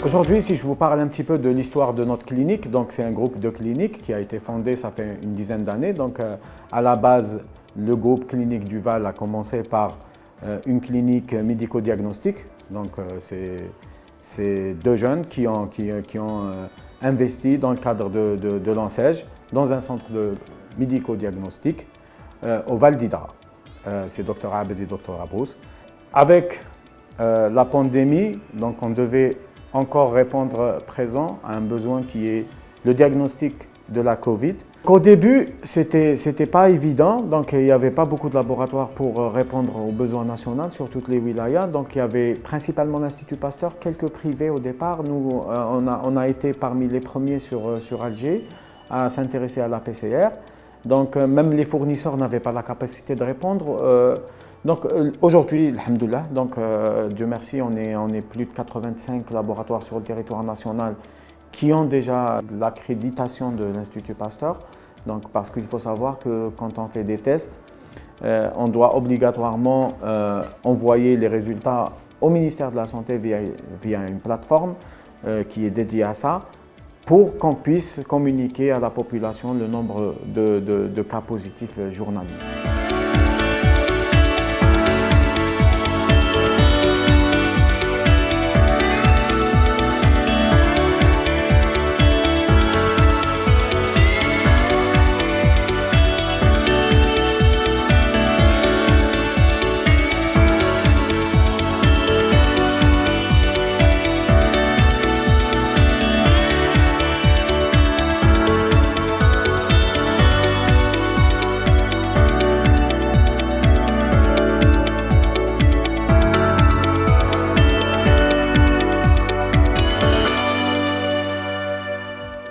Aujourd'hui, si je vous parle un petit peu de l'histoire de notre clinique, donc c'est un groupe de cliniques qui a été fondé, ça fait une dizaine d'années. Donc à la base, le groupe clinique du Val a commencé par une clinique médico-diagnostique. Donc c'est deux jeunes qui ont investi dans le cadre de l'ANSEJ, dans un centre de médico-diagnostic au Val d'Hidra. C'est Dr Abed et Dr Abous. Avec la pandémie, donc on devait encore répondre présent à un besoin qui est le diagnostic de la Covid. Au début, c'était pas évident, donc il n'y avait pas beaucoup de laboratoires pour répondre aux besoins nationaux sur toutes les wilayas. Donc il y avait principalement l'Institut Pasteur, quelques privés au départ. Nous, on a été parmi les premiers sur Alger à s'intéresser à la PCR. Donc même les fournisseurs n'avaient pas la capacité de répondre. Donc aujourd'hui, alhamdoulilah, donc Dieu merci, on est plus de 85 laboratoires sur le territoire national qui ont déjà l'accréditation de l'Institut Pasteur. Donc parce qu'il faut savoir que quand on fait des tests, on doit obligatoirement envoyer les résultats au ministère de la Santé via une plateforme qui est dédiée à ça, pour qu'on puisse communiquer à la population le nombre de cas positifs journaliers.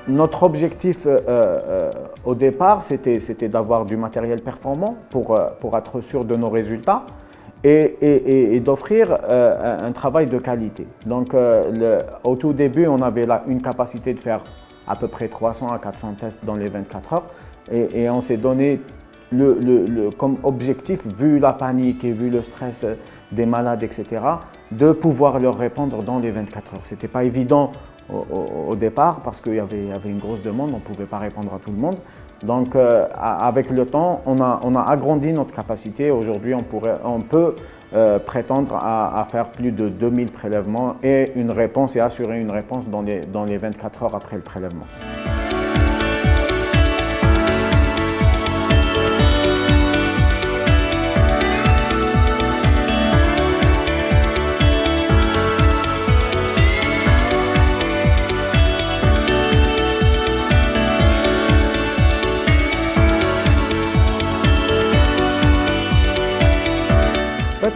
Notre objectif au départ, c'était d'avoir du matériel performant pour être sûr de nos résultats et d'offrir un travail de qualité. Donc au tout début, on avait une capacité de faire à peu près 300 à 400 tests dans les 24 heures et on s'est donné comme objectif, vu la panique et vu le stress des malades, etc., de pouvoir leur répondre dans les 24 heures. Ce n'était pas évident au départ parce qu'il y avait une grosse demande, on ne pouvait pas répondre à tout le monde. Donc avec le temps, on a agrandi notre capacité. Aujourd'hui, on peut prétendre à faire plus de 2000 prélèvements et assurer une réponse dans les 24 heures après le prélèvement.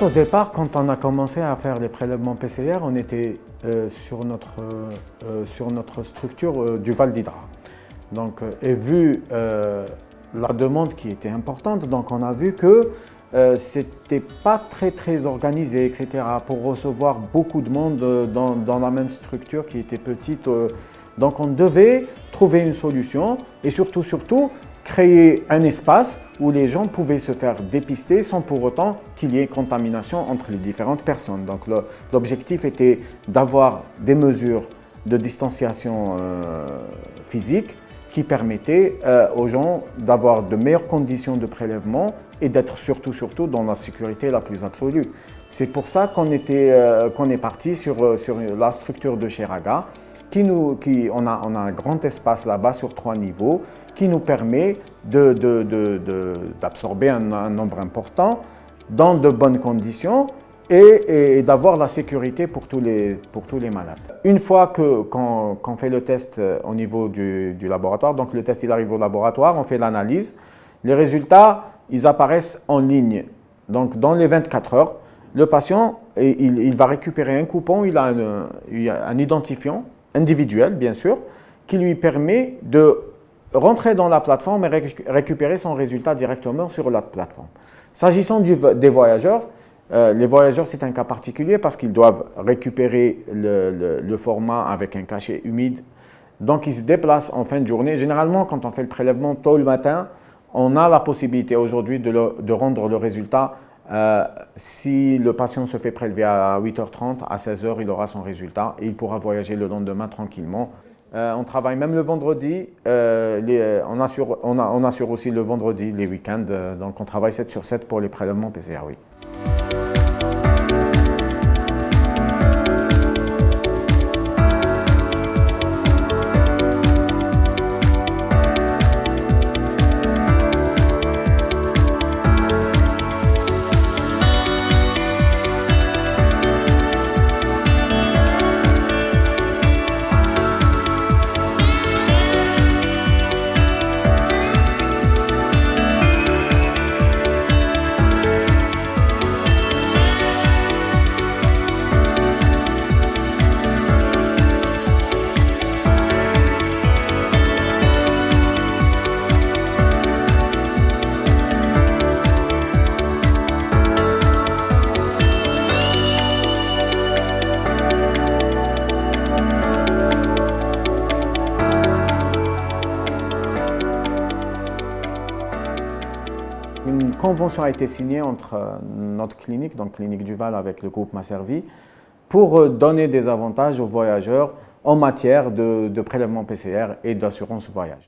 Au départ, quand on a commencé à faire les prélèvements PCR, on était sur notre structure du Val d'Hidra. Donc, et vu la demande qui était importante, donc on a vu que c'était pas très organisé, etc. pour recevoir beaucoup de monde dans la même structure qui était petite. Donc on devait trouver une solution et surtout créer un espace où les gens pouvaient se faire dépister sans pour autant qu'il y ait contamination entre les différentes personnes. Donc l'objectif était d'avoir des mesures de distanciation physique qui permettaient aux gens d'avoir de meilleures conditions de prélèvement et d'être surtout dans la sécurité la plus absolue. C'est pour ça qu'on est parti sur la structure de Cheraga. On a un grand espace là-bas sur 3 niveaux qui nous permet d'absorber un nombre important dans de bonnes conditions et d'avoir la sécurité pour tous les malades. Une fois qu'on fait le test au niveau du laboratoire, donc le test il arrive au laboratoire, on fait l'analyse, les résultats ils apparaissent en ligne. Donc dans les 24 heures, le patient il va récupérer un coupon, il a un identifiant individuel, bien sûr, qui lui permet de rentrer dans la plateforme et récupérer son résultat directement sur la plateforme. S'agissant des voyageurs, les voyageurs, c'est un cas particulier parce qu'ils doivent récupérer le format avec un cachet humide. Donc, ils se déplacent en fin de journée. Généralement, quand on fait le prélèvement tôt le matin, on a la possibilité aujourd'hui de rendre le résultat Si le patient se fait prélever à 8h30, à 16h, il aura son résultat et il pourra voyager le lendemain tranquillement. On travaille même le vendredi, on assure aussi le vendredi, les week-ends, donc on travaille 7 sur 7 pour les prélèvements PCR, oui. Une convention a été signée entre notre clinique, donc Clinique du Val, avec le groupe Maservie, pour donner des avantages aux voyageurs en matière de prélèvement PCR et d'assurance voyage.